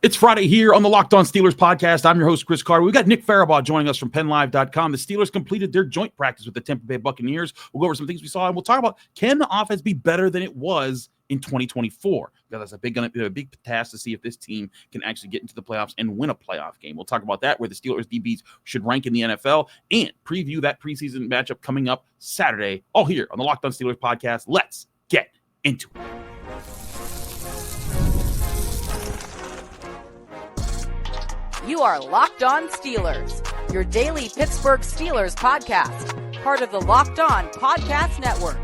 It's Friday here on the Locked On Steelers podcast. I'm your host, Chris Carter. We've got Nick Farabaugh joining us from PennLive.com. The Steelers completed their joint practice with the Tampa Bay Buccaneers. We'll go over some things we saw, and we'll talk about, can the offense be better than it was in 2024? Because that's a big task to see if this team can actually get into the playoffs and win a playoff game. We'll talk about that, where the Steelers DBs should rank in the NFL, and preview that preseason matchup coming up Saturday, all here on the Locked On Steelers podcast. Let's get into it. You are Locked On Steelers, your daily Pittsburgh Steelers podcast, part of the Locked On Podcast Network,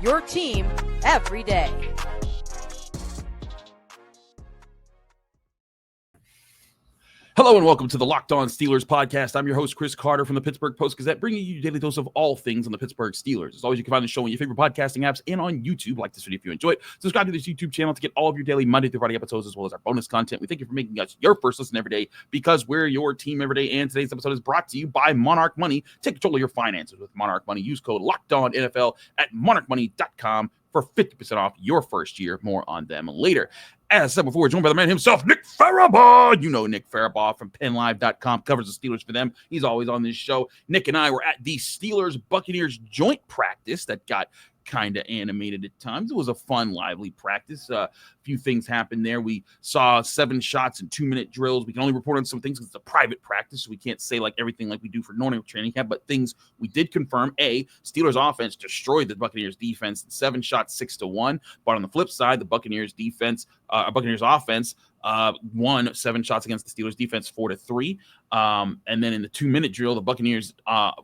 your team every day. Hello and welcome to the Locked On Steelers podcast. I'm your host, Chris Carter from the Pittsburgh Post-Gazette, bringing you a daily dose of all things on the Pittsburgh Steelers. As always, you can find the show on your favorite podcasting apps and on YouTube. Like this video if you enjoy it. Subscribe to this YouTube channel to get all of your daily Monday through Friday episodes, as well as our bonus content. We thank you for making us your first listen every day, because we're your team every day. And today's episode is brought to you by Monarch Money. Take control of your finances with Monarch Money. Use code LOCKEDONNFL at monarchmoney.com for 50% off your first year. More on them later. As I said before, we're joined by the man himself, Nick Farabaugh. You know Nick Farabaugh from PennLive.com, covers the Steelers for them. He's always on this show. Nick and I were at the Steelers-Buccaneers joint practice that got kind of animated at times. It was a fun, lively practice. A few things happened there. We saw 7 shots and 2-minute drills. We can only report on some things because it's a private practice, so we can't say like everything like we do for normal training camp, but things we did confirm. Steelers offense destroyed the Buccaneers defense, 7 shots, 6-1. But on the flip side, the Buccaneers offense won 7 shots against the Steelers defense, 4-3. And then in the 2-minute drill, the Buccaneers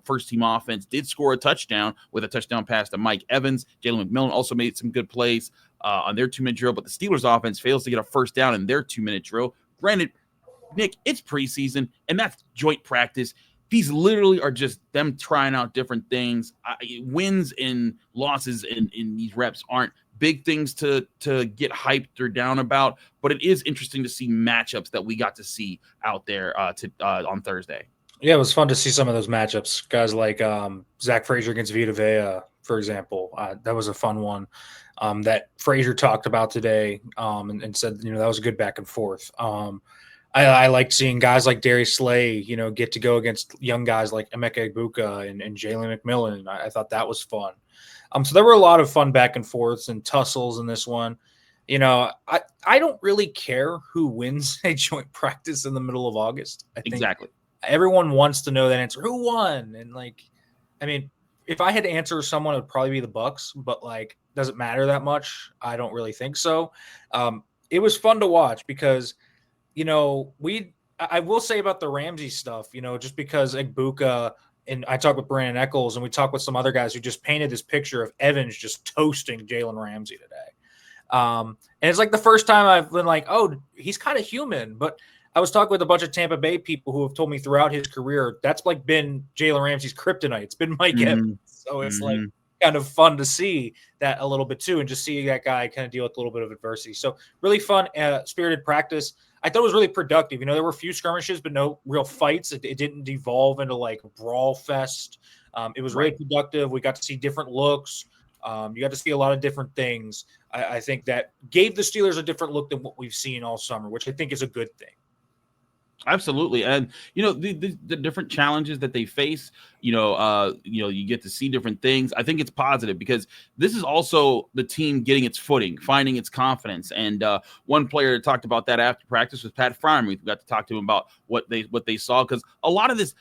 first team offense did score a touchdown with a touchdown pass to Mike Evans. Jalen McMillan also made some good plays on their 2-minute drill, but the Steelers offense fails to get a first down in their 2-minute drill. Granted, Nick, it's preseason and that's joint practice. These literally are just them trying out different things. Wins and losses in these reps aren't big things to get hyped or down about, but it is interesting to see matchups that we got to see out there on Thursday. Yeah, it was fun to see some of those matchups. Guys like Zach Frazier against Vita Vea, for example. That was a fun one that Frazier talked about today and said, that was a good back and forth. I liked seeing guys like Darius Slay, get to go against young guys like Emeka Egbuka and Jalen McMillan. I thought that was fun. So there were a lot of fun back and forths and tussles in this one. I don't really care who wins a joint practice in the middle of August. I think exactly. Everyone wants to know that answer. Who won? And if I had to answer someone, it would probably be the Bucs, but does it matter that much? I don't really think so. It was fun to watch because, I will say about the Ramsey stuff, just because Egbuka, and I talked with Brandon Eccles and we talked with some other guys who just painted this picture of Evans just toasting Jalen Ramsey today. And it's the first time I've been he's kind of human, but I was talking with a bunch of Tampa Bay people who have told me throughout his career, that's been Jalen Ramsey's kryptonite. It's been Mike Evans. So it's kind of fun to see that a little bit too, and just see that guy kind of deal with a little bit of adversity. So really fun, spirited practice. I thought it was really productive. There were a few skirmishes, but no real fights. It didn't devolve into a brawl fest. It was really productive. We got to see different looks. You got to see a lot of different things. I think that gave the Steelers a different look than what we've seen all summer, which I think is a good thing. Absolutely. And, the different challenges that they face, you get to see different things. I think it's positive because this is also the team getting its footing, finding its confidence. And one player that talked about that after practice was Pat Fryermuth. We got to talk to him about what they saw, because a lot of this,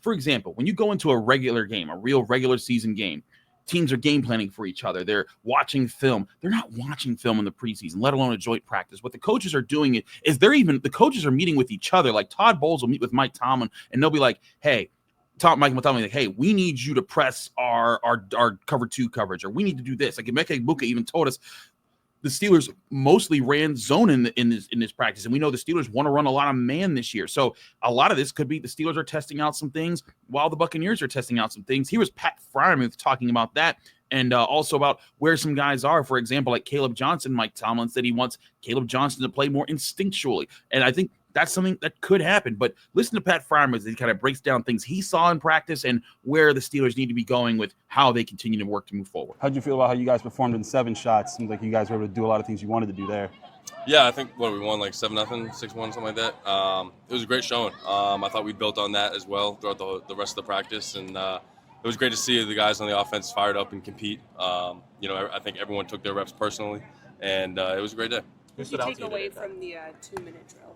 for example, when you go into a regular game, a real regular season game, teams are game planning for each other. They're watching film. They're not watching film in the preseason, let alone a joint practice. What the coaches are doing is the coaches are meeting with each other. Like Todd Bowles will meet with Mike Tomlin, and they'll be like, "Hey," Mike will tell me "Hey, we need you to press our cover 2 coverage, or we need to do this." Like Emeka Egbuka even told us the Steelers mostly ran zone in this practice, and we know the Steelers want to run a lot of man this year. So a lot of this could be the Steelers are testing out some things while the Buccaneers are testing out some things. Here was Pat Fryermuth talking about that, and also about where some guys are. For example, like Kaleb Johnson. Mike Tomlin said he wants Kaleb Johnson to play more instinctually, and I think that's something that could happen. But listen to Pat Fryermuth as he kind of breaks down things he saw in practice and where the Steelers need to be going with how they continue to work to move forward. How'd you feel about how you guys performed in 7 shots? Seems like you guys were able to do a lot of things you wanted to do there. Yeah, I think we won like 7-0, 6-1, something like that. It was a great showing. I thought we built on that as well throughout the rest of the practice, and it was great to see the guys on the offense fired up and compete. I think everyone took their reps personally, and it was a great day. What did you take away from the 2-minute drill?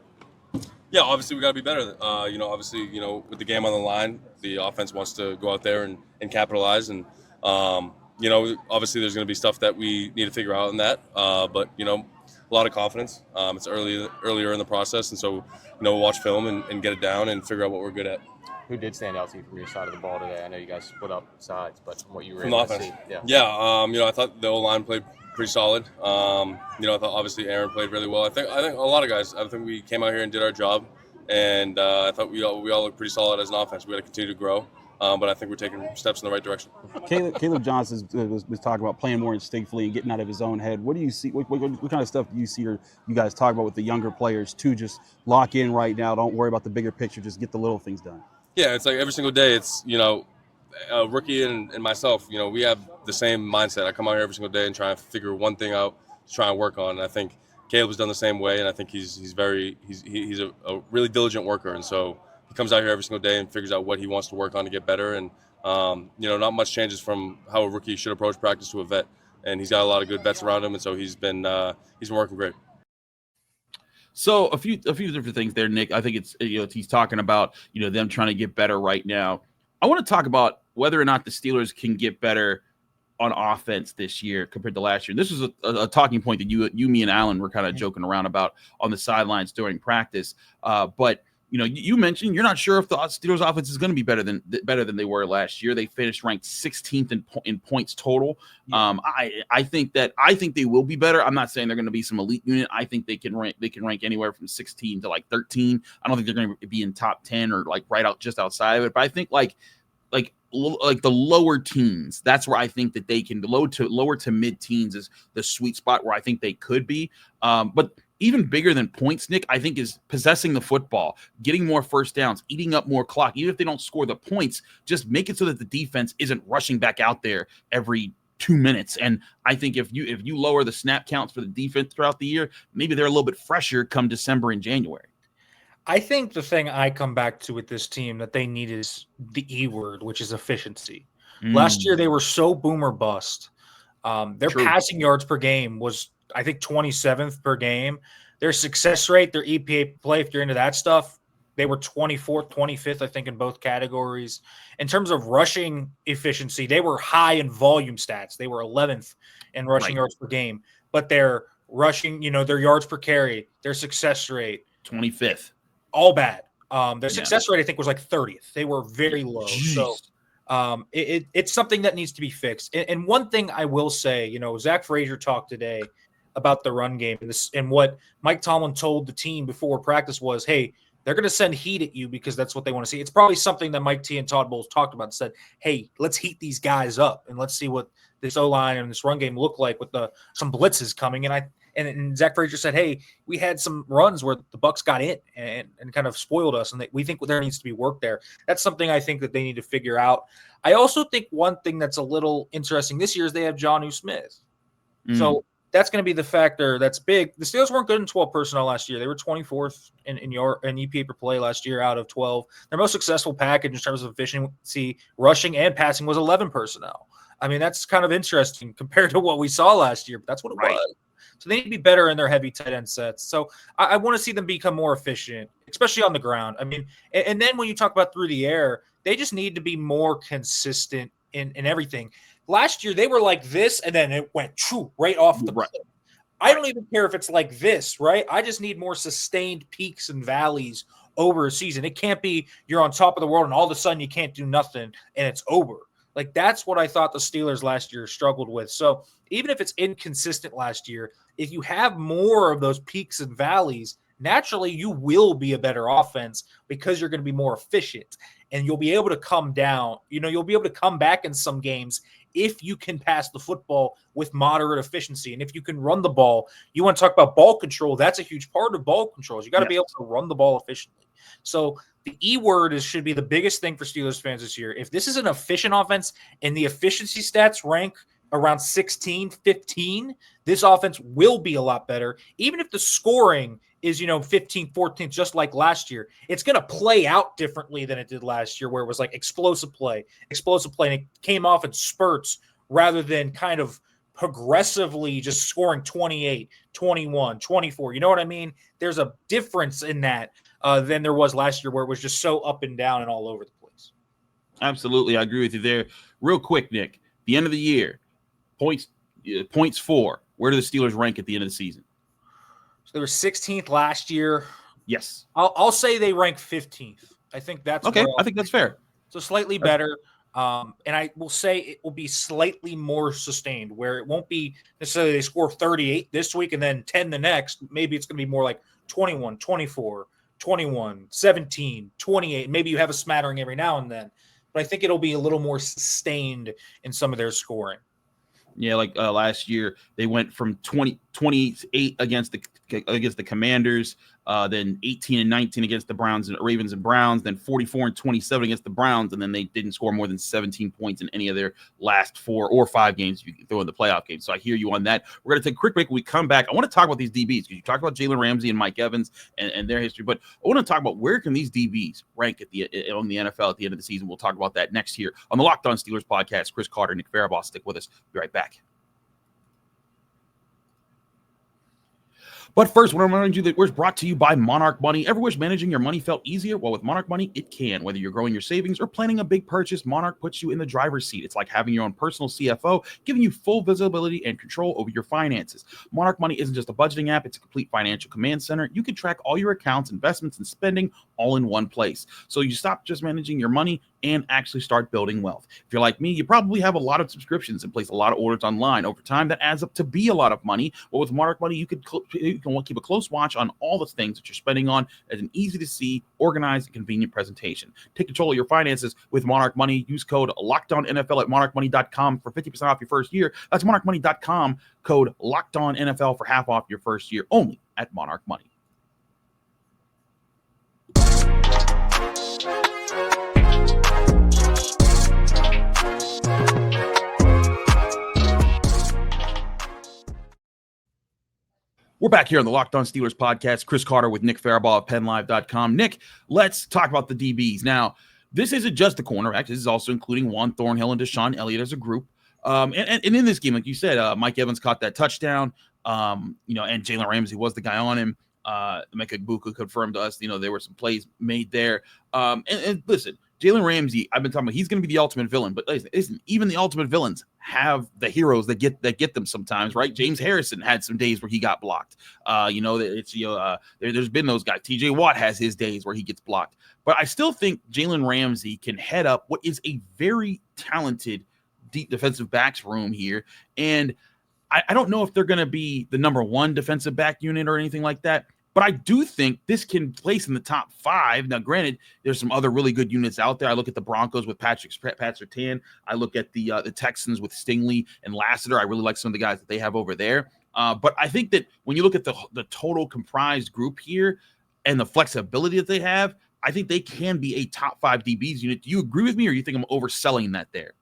Yeah, obviously we got to be better. Obviously, with the game on the line, the offense wants to go out there and capitalize, and obviously there's going to be stuff that we need to figure out in that. But a lot of confidence. It's earlier in the process, and so we'll watch film and get it down and figure out what we're good at. Who did stand out to you from your side of the ball today? I know you guys split up sides, but from what you were From the able to offense. see, I thought the O-line played pretty solid. I thought obviously Aaron played really well. I think a lot of guys. I think we came out here and did our job, and I thought we all looked pretty solid as an offense. We got to continue to grow. But I think we're taking steps in the right direction. Kaleb Johnson was talking about playing more instinctively and getting out of his own head. What do you see? What kind of stuff do you see or you guys talk about with the younger players to just lock in right now? Don't worry about the bigger picture. Just get the little things done. Yeah, it's like every single day. It's a rookie and myself. We have the same mindset. I come out here every single day and try and figure one thing out to try and work on. And I think Kaleb has done the same way. And I think he's a really diligent worker. And so he comes out here every single day and figures out what he wants to work on to get better. And, not much changes from how a rookie should approach practice to a vet. And he's got a lot of good vets around him. And so he's been working great. So a few different things there, Nick. I think it's, he's talking about, them trying to get better right now. I want to talk about whether or not the Steelers can get better on offense this year compared to last year. This was a talking point that you, me, and Alan were kind of joking around about on the sidelines during practice. But you mentioned you're not sure if the Steelers offense is going to be better than they were last year. They finished ranked 16th in points total. Yeah. I think they will be better. I'm not saying they're going to be some elite unit. I think they can rank anywhere from 16 to like 13. I don't think they're going to be in top 10 or like right out just outside of it. But I think like the lower teens, that's where I think that they can lower to mid teens is the sweet spot where I think they could be. But even bigger than points, Nick, I think is possessing the football, getting more first downs, eating up more clock. Even if they don't score the points, just make it so that the defense isn't rushing back out there every 2 minutes. And I think if you lower the snap counts for the defense throughout the year, maybe they're a little bit fresher come December and January. I think the thing I come back to with this team that they need is the E word, which is efficiency. Last year, they were so boom or bust. Their passing yards per game was, I think, 27th per game. Their success rate, their EPA play, if you're into that stuff, they were 24th, 25th, I think, in both categories. In terms of rushing efficiency, they were high in volume stats. They were 11th in rushing yards per game. But their rushing, their yards per carry, their success rate, 25th. All bad. Their success rate, I think, was like 30th. They were very low. Jeez. So it's something that needs to be fixed. And one thing I will say, Zach Frazier talked today about the run game and what Mike Tomlin told the team before practice was, hey, they're going to send heat at you because that's what they want to see. It's probably something that Mike T and Todd Bowles talked about and said, hey, let's heat these guys up and let's see what this O-line and this run game look like with some blitzes coming. And Zach Frazier said, hey, we had some runs where the Bucs got in and kind of spoiled us, and we think there needs to be work there. That's something I think that they need to figure out. I also think one thing that's a little interesting this year is they have Jonnu Smith. So that's going to be the factor that's big. The Steelers weren't good in 12 personnel last year. They were 24th in EPA per play last year out of 12. Their most successful package in terms of efficiency, rushing and passing was 11 personnel. I mean, that's kind of interesting compared to what we saw last year, but that's what it was. So they need to be better in their heavy tight end sets. So I want to see them become more efficient, especially on the ground. I mean, and then when you talk about through the air, they just need to be more consistent in everything. Last year, they were like this, and then it went right off the cliff. I don't even care if it's like this, right? I just need more sustained peaks and valleys over a season. It can't be you're on top of the world, and all of a sudden you can't do nothing, and it's over. Like, that's what I thought the Steelers last year struggled with. So even if it's inconsistent last year, if you have more of those peaks and valleys, naturally you will be a better offense because you're going to be more efficient and you'll be able to come down. You'll be able to come back in some games if you can pass the football with moderate efficiency. And if you can run the ball, you want to talk about ball control. That's a huge part of ball control. You got to be able to run the ball efficiently. So the E word should be the biggest thing for Steelers fans this year. If this is an efficient offense and the efficiency stats rank around 16, 15, this offense will be a lot better. Even if the scoring is, 15, 14, just like last year, it's going to play out differently than it did last year, where it was like explosive play, and it came off in spurts rather than kind of progressively just scoring 28, 21, 24. You know what I mean? There's a difference in that than there was last year, where it was just so up and down and all over the place. Absolutely. I agree with you there. Real quick, Nick, the end of the year, points for, where do the Steelers rank at the end of the season? So they were 16th last year. Yes. I'll say they rank 15th. I think that's okay. I think that's fair. So slightly better. And I will say it will be slightly more sustained, where it won't be necessarily they score 38 this week and then 10 the next. Maybe it's going to be more like 21, 24, 21, 17, 28. Maybe you have a smattering every now and then. But I think it'll be a little more sustained in some of their scoring. Yeah, like last year, they went from 28 against the Commanders, then 18 and 19 against the Ravens and Browns, then 44 and 27 against the Browns, and then they didn't score more than 17 points in any of their last 4 or 5 games if you can throw in the playoff games. So I hear you on that. We're going to take a quick break. When we come back, I want to talk about these DBs, because you talked about Jalen Ramsey and Mike Evans and their history, but I want to talk about where can these DBs rank on the NFL at the end of the season. We'll talk about that next here on the Locked On Steelers podcast. Chris Carter, Nick Farabaugh, stick with us. Be right back. But first, I want to remind you that we're brought to you by Monarch Money. Ever wish managing your money felt easier? Well, with Monarch Money, it can. Whether you're growing your savings or planning a big purchase, Monarch puts you in the driver's seat. It's like having your own personal CFO, giving you full visibility and control over your finances. Monarch Money isn't just a budgeting app. It's a complete financial command center. You can track all your accounts, investments, and spending all in one place. So you stop just managing your money and actually start building wealth. If you're like me, you probably have a lot of subscriptions and place a lot of orders online. Over time, that adds up to be a lot of money. Well, with Monarch Money, you can keep a close watch on all the things that you're spending on as an easy-to-see, organized, and convenient presentation. Take control of your finances with Monarch Money. Use code LOCKEDONNFL at monarchmoney.com for 50% off your first year. That's monarchmoney.com, code LOCKEDONNFL for half off your first year, only at Monarch Money. We're back here on the Locked On Steelers podcast. Chris Carter with Nick Farabaugh of PennLive.com. Nick, let's talk about the DBs. Now, this isn't just the cornerback. This is also including Juan Thornhill and Deshaun Elliott as a group. And in this game, like you said, Mike Evans caught that touchdown, and Jalen Ramsey was the guy on him. Emeka Egbuka confirmed to us, there were some plays made there. And listen, Jalen Ramsey, I've been talking about, he's going to be the ultimate villain, but listen, even the ultimate villains have the heroes that get them sometimes, right? James Harrison had some days where he got blocked. There's been those guys. TJ Watt has his days where he gets blocked. But I still think Jalen Ramsey can head up what is a very talented deep defensive backs room here. And I don't know if they're going to be the number one defensive back unit or anything like that, but I do think this can place in the top 5. Now, granted, there's some other really good units out there. I look at the Broncos with Patrick Surtain. I look at the Texans with Stingley and Lassiter. I really like some of the guys that they have over there. But I think that when you look at the total comprised group here and the flexibility that they have, I think they can be a top 5 DBs unit. Do you agree with me, or do you think I'm overselling that there?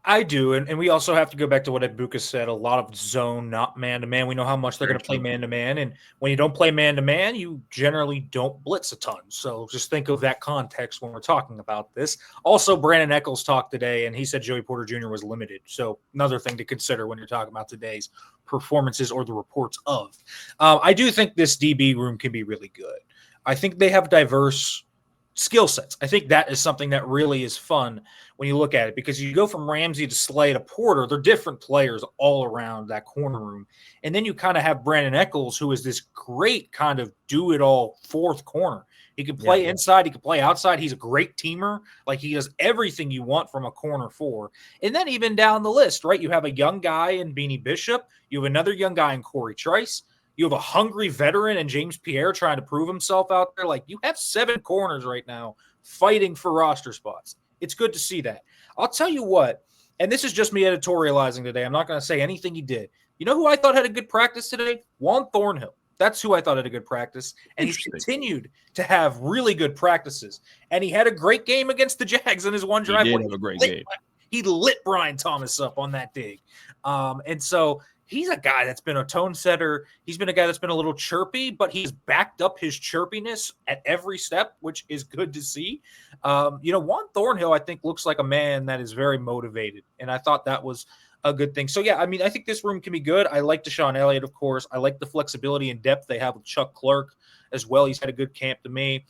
I do, and we also have to go back to what Egbuka said, a lot of zone, not man-to-man. We know how much they're going to play man-to-man, and when you don't play man-to-man, you generally don't blitz a ton. So just think of that context when we're talking about this. Also, Brandon Eccles talked today, and he said Joey Porter Jr. was limited. So another thing to consider when you're talking about today's performances or the reports of. I do think this DB room can be really good. I think they have diverse skill sets. I think that is something that really is fun when you look at it, because you go from Ramsey to Slay to Porter. They're different players all around that corner room. And then you kind of have Brandon Eccles, who is this great kind of do-it-all fourth corner. He can play inside. He can play outside. He's a great teamer. Like, he does everything you want from a corner 4. And then even down the list, right, you have a young guy in Beanie Bishop. You have another young guy in Corey Trice. You have a hungry veteran and James Pierre trying to prove himself out there. Like, you have 7 corners right now fighting for roster spots. It's good to see that. I'll tell you what, and this is just me editorializing today. I'm not going to say anything he did. You know who I thought had a good practice today? Juan Thornhill. That's who I thought had a good practice. And he's continued to have really good practices. And he had a great game against the Jags in his one drive. He did have a great game. He lit Brian Thomas up on that dig. And so he's a guy that's been a tone setter. He's been a guy that's been a little chirpy, but he's backed up his chirpiness at every step, which is good to see. Juan Thornhill, I think, looks like a man that is very motivated, and I thought that was a good thing. So, yeah, I mean, I think this room can be good. I like Deshaun Elliott, of course. I like the flexibility and depth they have with Chuck Clark as well. He's had a good camp to me.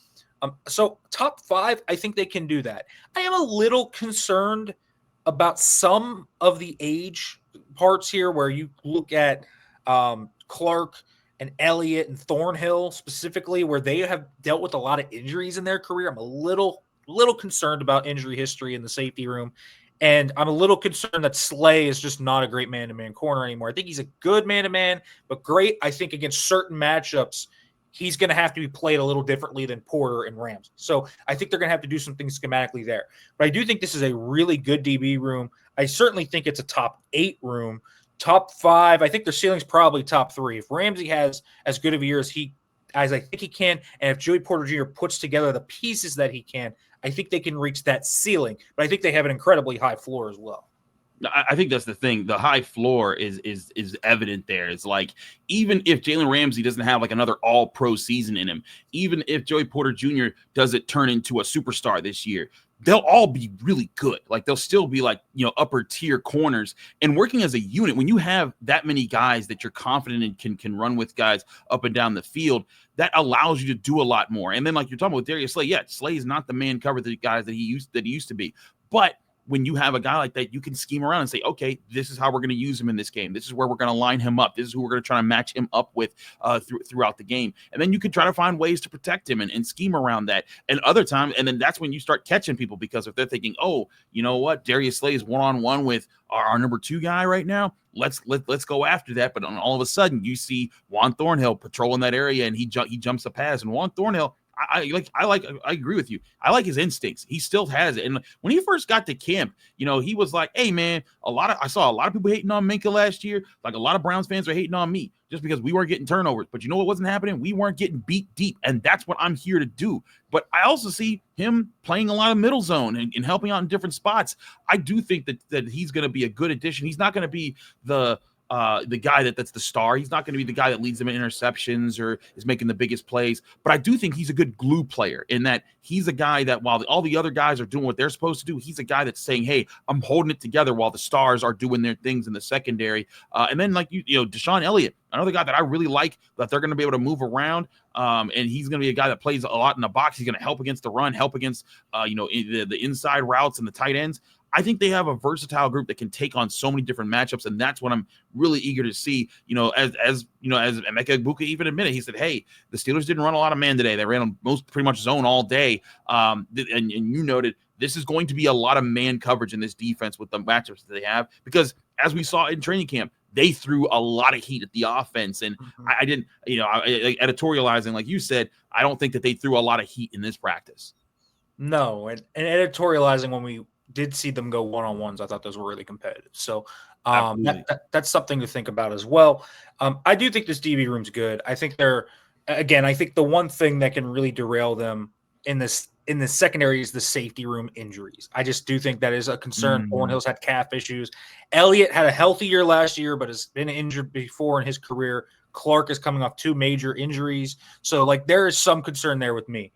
So top 5, I think they can do that. I am a little concerned about some of the age parts here where you look at Clark and Elliott and Thornhill specifically, where they have dealt with a lot of injuries in their career. I'm a little concerned about injury history in the safety room. And I'm a little concerned that Slay is just not a great man-to-man corner anymore. I think he's a good man-to-man, but great, I think, against certain matchups, he's going to have to be played a little differently than Porter and Ramsey. So I think they're going to have to do some things schematically there. But I do think this is a really good DB room. I certainly think it's a top 8 room. Top 5, I think their ceiling's probably top 3. If Ramsey has as good of a year as I think he can, and if Joey Porter Jr. puts together the pieces that he can, I think they can reach that ceiling. But I think they have an incredibly high floor as well. I think that's the thing. The high floor is evident there. It's like, even if Jalen Ramsey doesn't have like another all-pro season in him, even if Joey Porter Jr. doesn't turn into a superstar this year, they'll all be really good. Like, they'll still be like, upper tier corners. And working as a unit, when you have that many guys that you're confident in can run with guys up and down the field, that allows you to do a lot more. And then, like you're talking about Darius Slay, yeah, Slay is not the man cover the guys that he used to be. But when you have a guy like that, you can scheme around and say, okay, this is how we're going to use him in this game. This is where we're going to line him up. This is who we're going to try to match him up with throughout the game. And then you can try to find ways to protect him and scheme around that. And other times, and then that's when you start catching people, because if they're thinking, oh, you know what, Darius Slay is one-on-one with our number 2 guy right now, let's go after that. But all of a sudden, you see Juan Thornhill patrolling that area, and he jumps a pass. And Juan Thornhill, I agree with you. I like his instincts. He still has it. And when he first got to camp, he was like, hey man, I saw a lot of people hating on Minka last year. Like, a lot of Browns fans are hating on me just because we weren't getting turnovers. But you know what wasn't happening? We weren't getting beat deep. And that's what I'm here to do. But I also see him playing a lot of middle zone and helping out in different spots. I do think that he's going to be a good addition. He's not going to be the guy that's the star. He's not going to be the guy that leads them in interceptions or is making the biggest plays. But I do think he's a good glue player, in that he's a guy that, while all the other guys are doing what they're supposed to do, he's a guy that's saying, hey, I'm holding it together while the stars are doing their things in the secondary. And then, like, Deshaun Elliott, another guy that I really like, that they're going to be able to move around. And he's going to be a guy that plays a lot in the box. He's going to help against the run, help against, the inside routes and the tight ends. I think they have a versatile group that can take on so many different matchups, and that's what I'm really eager to see. As Emeka Egbuka even admitted, he said, "Hey, the Steelers didn't run a lot of man today. They ran pretty much zone all day." And you noted this is going to be a lot of man coverage in this defense with the matchups that they have, because as we saw in training camp, they threw a lot of heat at the offense, and I didn't, editorializing like you said, I don't think that they threw a lot of heat in this practice. No, and editorializing, when we did see them go one-on-ones, I thought those were really competitive. So that's something to think about as well. I do think this DB room's good. I think I think the one thing that can really derail them in the secondary is the safety room injuries. I just do think that is a concern. Thornhill's had calf issues. Elliott had a healthy year last year, but has been injured before in his career. Clark is coming off 2 major injuries. So, like, there is some concern there with me.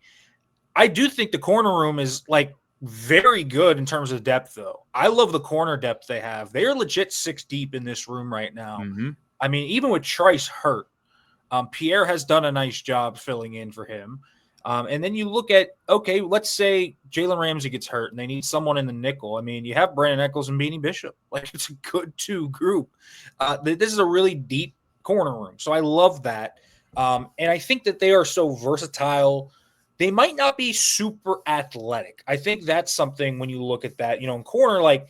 I do think the corner room is, like, very good in terms of depth, though. I love the corner depth they have. They are legit 6 deep in this room right now. I mean, even with Trice hurt, Pierre has done a nice job filling in for him. And then you look at, okay, let's say Jalen Ramsey gets hurt and they need someone in the nickel. I mean, you have Brandon Eccles and Beanie Bishop. Like, it's a good 2 group. This is a really deep corner room. So I love that. And I think that they are so versatile. They might not be super athletic. I think that's something when you look at that. In corner, like,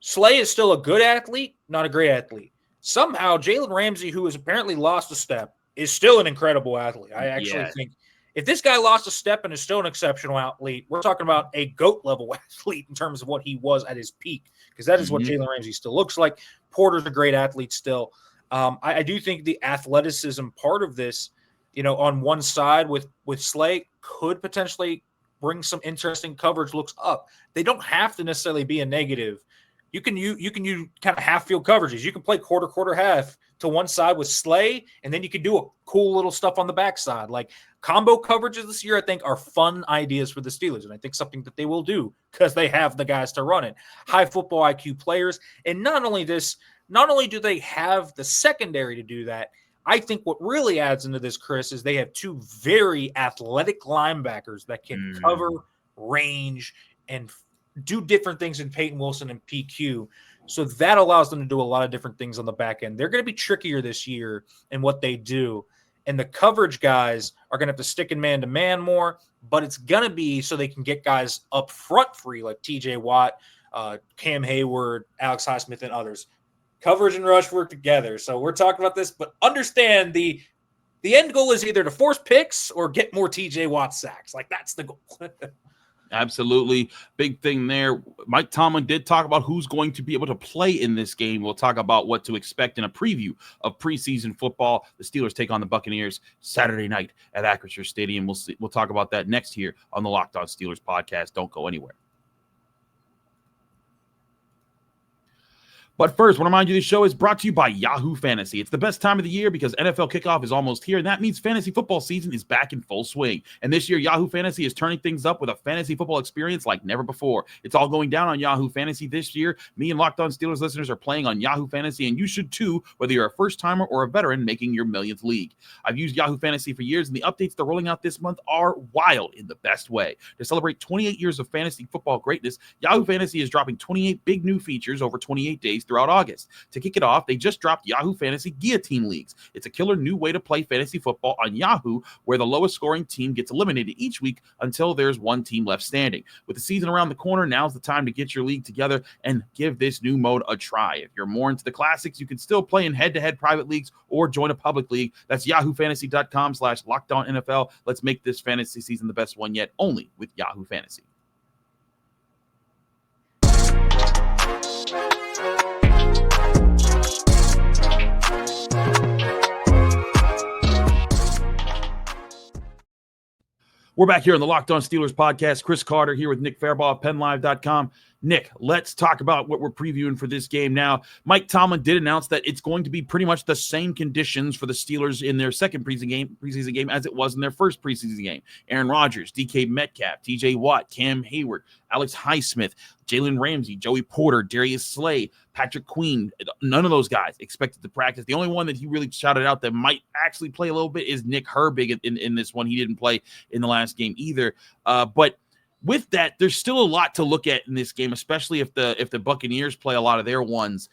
Slay is still a good athlete, not a great athlete. Somehow, Jalen Ramsey, who has apparently lost a step, is still an incredible athlete. I actually think if this guy lost a step and is still an exceptional athlete, we're talking about a GOAT-level athlete in terms of what he was at his peak, because that is what Jalen Ramsey still looks like. Porter's a great athlete still. I do think the athleticism part of this, on one side with Slay, could potentially bring some interesting coverage looks up. They don't have to necessarily be a negative You can use kind of half field coverages. You can play quarter, half to one side with Slay, and then you can do a cool little stuff on the backside. Like combo coverages this year, I think are fun ideas for the Steelers, and I think something that they will do because they have the guys to run it. High football IQ players, and not only do they have the secondary to do that, I think what really adds into this, Chris, is they have two very athletic linebackers that can cover, range, and do different things in Peyton Wilson and PQ. So that allows them to do a lot of different things on the back end. They're going to be trickier this year in what they do. And the coverage guys are going to have to stick in man-to-man more, but it's going to be so they can get guys up front free like TJ Watt, Cam Hayward, Alex Highsmith, and others. Coverage and rush work together. So we're talking about this, but understand the end goal is either to force picks or get more TJ Watt sacks. Like that's the goal. Absolutely. Big thing there. Mike Tomlin did talk about who's going to be able to play in this game. We'll talk about what to expect in a preview of preseason football. The Steelers take on the Buccaneers Saturday night at Acrisure Stadium. We'll talk about that next here on the Locked On Steelers podcast. Don't go anywhere. But first, I want to remind you this show is brought to you by Yahoo Fantasy. It's the best time of the year because NFL kickoff is almost here, and that means fantasy football season is back in full swing. And this year, Yahoo Fantasy is turning things up with a fantasy football experience like never before. It's all going down on Yahoo Fantasy this year. Me and Locked On Steelers listeners are playing on Yahoo Fantasy, and you should too, whether you're a first-timer or a veteran making your millionth league. I've used Yahoo Fantasy for years, and the updates they're rolling out this month are wild in the best way. To celebrate 28 years of fantasy football greatness, Yahoo Fantasy is dropping 28 big new features over 28 days throughout August. To kick it off, they just dropped Yahoo Fantasy Guillotine Leagues. It's a killer new way to play fantasy football on Yahoo, where the lowest scoring team gets eliminated each week until there's one team left standing. With the season around the corner, now's the time to get your league together and give this new mode a try. If you're more into the classics, you can still play in head-to-head private leagues or join a public league. That's yahoofantasy.com/LockedOnNFL. Let's make this fantasy season the best one yet, only with Yahoo Fantasy. We're back here on the Locked On Steelers podcast. Chris Carter here with Nick Farabaugh of PennLive.com. Nick, let's talk about what we're previewing for this game now. Mike Tomlin did announce that it's going to be pretty much the same conditions for the Steelers in their second preseason game as it was in their first preseason game. Aaron Rodgers, DK Metcalf, TJ Watt, Cam Hayward, Alex Highsmith, Jalen Ramsey, Joey Porter, Darius Slay, Patrick Queen. None of those guys expected to practice. The only one that he really shouted out that might actually play a little bit is Nick Herbig in this one. He didn't play in the last game either. But with that, there's still a lot to look at in this game, especially if the Buccaneers play a lot of their ones.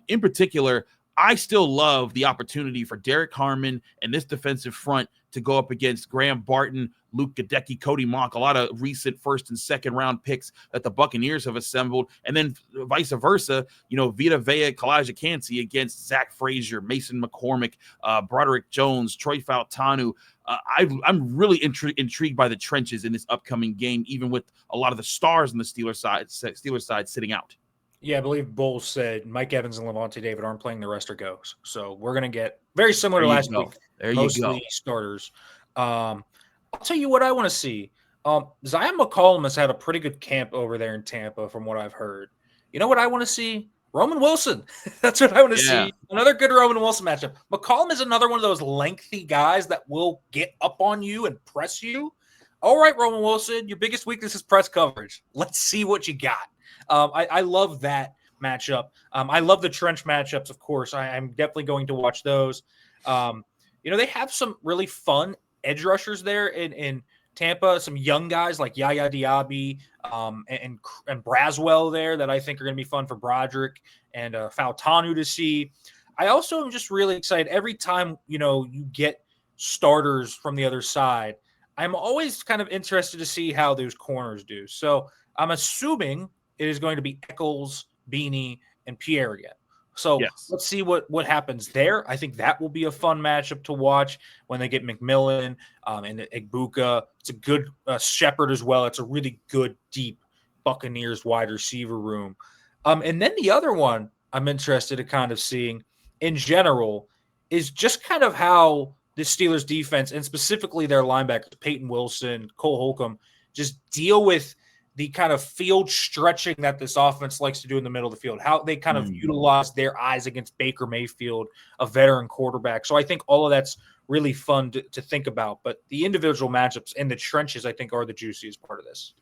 In particular, I still love the opportunity for Derek Harmon and this defensive front to go up against Graham Barton, Luke Gadecki, Cody Mock, a lot of recent first and second round picks that the Buccaneers have assembled. And then vice versa, Vita Vea, Kalijah Kancey against Zach Frazier, Mason McCormick, Broderick Jones, Troy Fautanu. I'm really intrigued by the trenches in this upcoming game, even with a lot of the stars on the Steelers side sitting out. Yeah, I believe Bowles said Mike Evans and Levante David aren't playing, the rest are goes. So we're going to get very similar to last week. Mostly starters. I'll tell you what I want to see. Zion McCollum has had a pretty good camp over there in Tampa from what I've heard. You know what I want to see? Roman Wilson. That's what I want to see. Another good Roman Wilson matchup. McCollum is another one of those lengthy guys that will get up on you and press you. All right, Roman Wilson, your biggest weakness is press coverage. Let's see what you got. I love that matchup. I love the trench matchups, of course. I'm definitely going to watch those. They have some really fun edge rushers there in Tampa, some young guys like Yaya Diaby and Braswell there that I think are going to be fun for Broderick and Fautanu to see. I also am just really excited every time, you get starters from the other side. I'm always kind of interested to see how those corners do. So I'm assuming it is going to be Eccles, Beanie, and Pierre again. So Let's see what happens there. I think that will be a fun matchup to watch when they get McMillan and Egbuka. It's a good Shepard as well. It's a really good, deep Buccaneers wide receiver room. And then the other one I'm interested in kind of seeing in general is just kind of how the Steelers defense and specifically their linebackers, Peyton Wilson, Cole Holcomb, just deal with the kind of field stretching that this offense likes to do in the middle of the field, how they kind of utilize their eyes against Baker Mayfield, a veteran quarterback. So I think all of that's really fun to think about. But the individual matchups in the trenches, I think, are the juiciest part of this.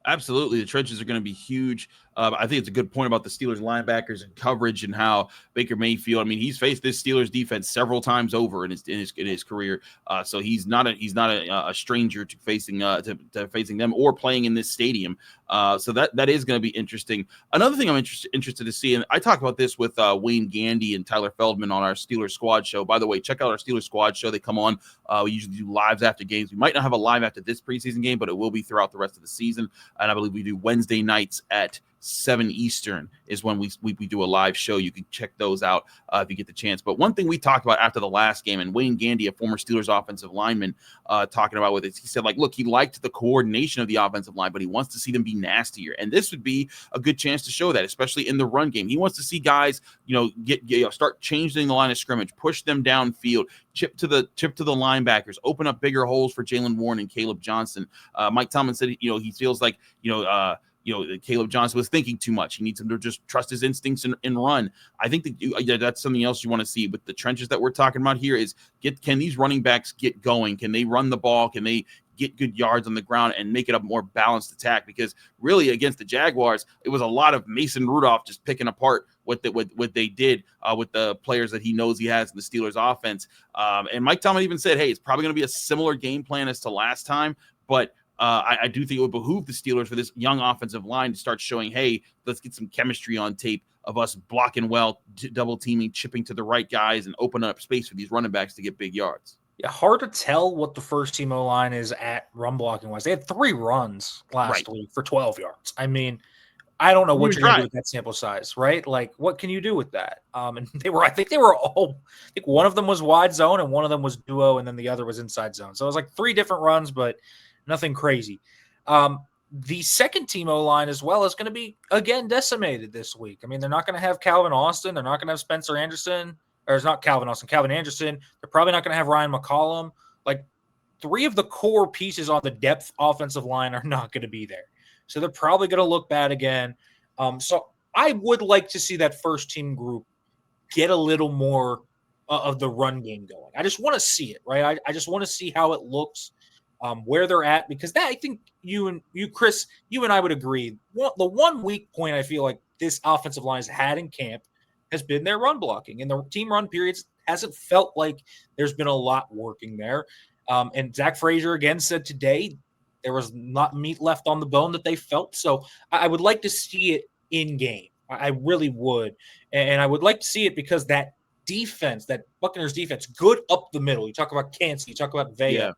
Absolutely. The trenches are going to be huge. I think it's a good point about the Steelers linebackers and coverage and how Baker Mayfield, I mean, he's faced this Steelers defense several times over in his career. So he's not a stranger to facing them or playing in this stadium. So that is going to be interesting. Another thing I'm interested to see, and I talk about this with Wayne Gandy and Tyler Feldman on our Steelers Squad show. By the way, check out our Steelers Squad show. They come on. We usually do lives after games. We might not have a live after this preseason game, but it will be throughout the rest of the season. And I believe we do Wednesday nights at 7 Eastern is when we do a live show. You can check those out if you get the chance. But one thing we talked about after the last game, and Wayne Gandy, a former Steelers offensive lineman, talking about with it, he said, like, look, he liked the coordination of the offensive line, but he wants to see them be nastier. And this would be a good chance to show that, especially in the run game. He wants to see guys, start changing the line of scrimmage, push them downfield, chip to the linebackers, open up bigger holes for Jaylen Warren and Kaleb Johnson. Mike Tomlin said, he feels like, Kaleb Johnson was thinking too much. He needs him to just trust his instincts and run. I think that's something else you want to see with the trenches that we're talking about here is can these running backs get going? Can they run the ball? Can they get good yards on the ground and make it a more balanced attack? Because really against the Jaguars, it was a lot of Mason Rudolph just picking apart what they did with the players that he knows he has in the Steelers offense. And Mike Tomlin even said, hey, it's probably going to be a similar game plan as to last time, but I do think it would behoove the Steelers for this young offensive line to start showing, hey, let's get some chemistry on tape of us blocking well, double teaming, chipping to the right guys, and opening up space for these running backs to get big yards. Yeah, hard to tell what the first team O-line is at run blocking wise. They had 3 runs last week for 12 yards. I mean, I don't know what you're going to do with that sample size, right? Like, what can you do with that? And I think one of them was wide zone and one of them was duo, and then the other was inside zone. So it was like 3 different runs, but nothing crazy. The second team O-line as well is going to be, again, decimated this week. I mean, they're not going to have Calvin Austin. They're not going to have Spencer Anderson. Or it's not Calvin Austin, Calvin Anderson. They're probably not going to have Ryan McCollum. Like, 3 of the core pieces on the depth offensive line are not going to be there. So they're probably going to look bad again. So I would like to see that first team group get a little more of the run game going. I just want to see it, right? I just want to see how it looks. Where they're at, because that, I think you, Chris, you and I would agree. The one weak point I feel like this offensive line has had in camp has been their run blocking. In the team run periods, hasn't felt like there's been a lot working there. And Zach Frazier again said today there was not meat left on the bone that they felt. So I would like to see it in game. I really would. And I would like to see it because that defense, that Buccaneers defense, good up the middle. You talk about Kansas, you talk about Vea. Yeah.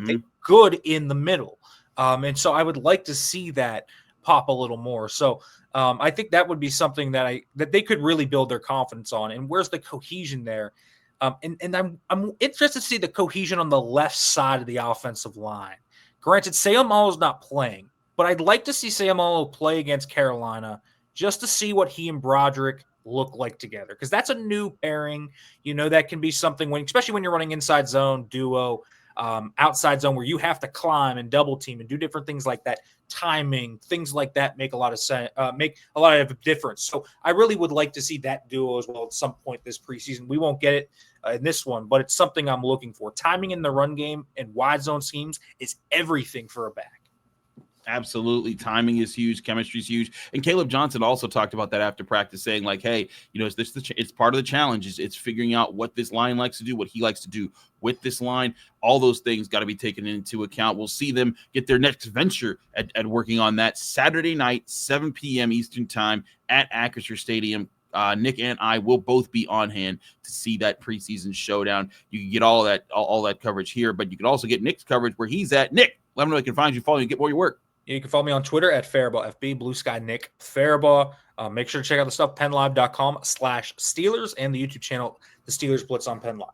They're good in the middle. And so I would like to see that pop a little more. So I think that would be something that they could really build their confidence on. And where's the cohesion there? And I'm interested to see the cohesion on the left side of the offensive line. Granted, Seumalo's not playing, but I'd like to see Seumalo play against Carolina just to see what he and Broderick look like together. Because that's a new pairing. That can be something especially when you're running inside zone, duo, outside zone where you have to climb and double team and do different things like that. Timing, things like that make a lot of sense, make a lot of difference. So I really would like to see that duo as well at some point this preseason. We won't get it in this one, but it's something I'm looking for. Timing in the run game and wide zone schemes is everything for a back. Absolutely. Timing is huge. Chemistry is huge. And Kaleb Johnson also talked about that after practice, saying like, hey, it's part of the challenge. It's figuring out what this line likes to do, what he likes to do with this line. All those things got to be taken into account. We'll see them get their next venture at working on that Saturday night, 7 p.m. Eastern time at Acrisure Stadium. Nick and I will both be on hand to see that preseason showdown. You can get all that coverage here, but you can also get Nick's coverage where he's at. Nick, let me know where you can find you, follow you, get more of your work. You can follow me on Twitter at Farabaugh FB, Blue Sky Nick Farabaugh. Make sure to check out the stuff, PennLive.com/Steelers, and the YouTube channel, The Steelers Blitz on PennLive.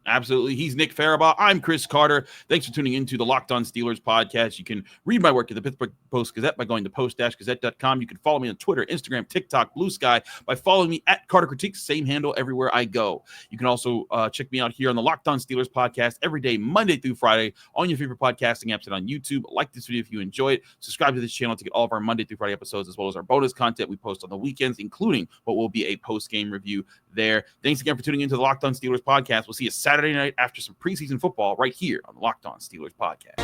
Absolutely. He's Nick Farabaugh. I'm Chris Carter. Thanks for tuning into the Locked On Steelers podcast. You can read my work at the Pittsburgh Post-Gazette by going to post-gazette.com. You can follow me on Twitter, Instagram, TikTok, Blue Sky by following me at Carter Critiques, same handle everywhere I go. You can also check me out here on the Locked On Steelers podcast every day, Monday through Friday, on your favorite podcasting apps and on YouTube. Like this video if you enjoy it. Subscribe to this channel to get all of our Monday through Friday episodes, as well as our bonus content we post on the weekends, including what will be a post-game review there. Thanks again for tuning into the Locked On Steelers podcast. We'll see you Saturday night after some preseason football right here on the Locked On Steelers podcast.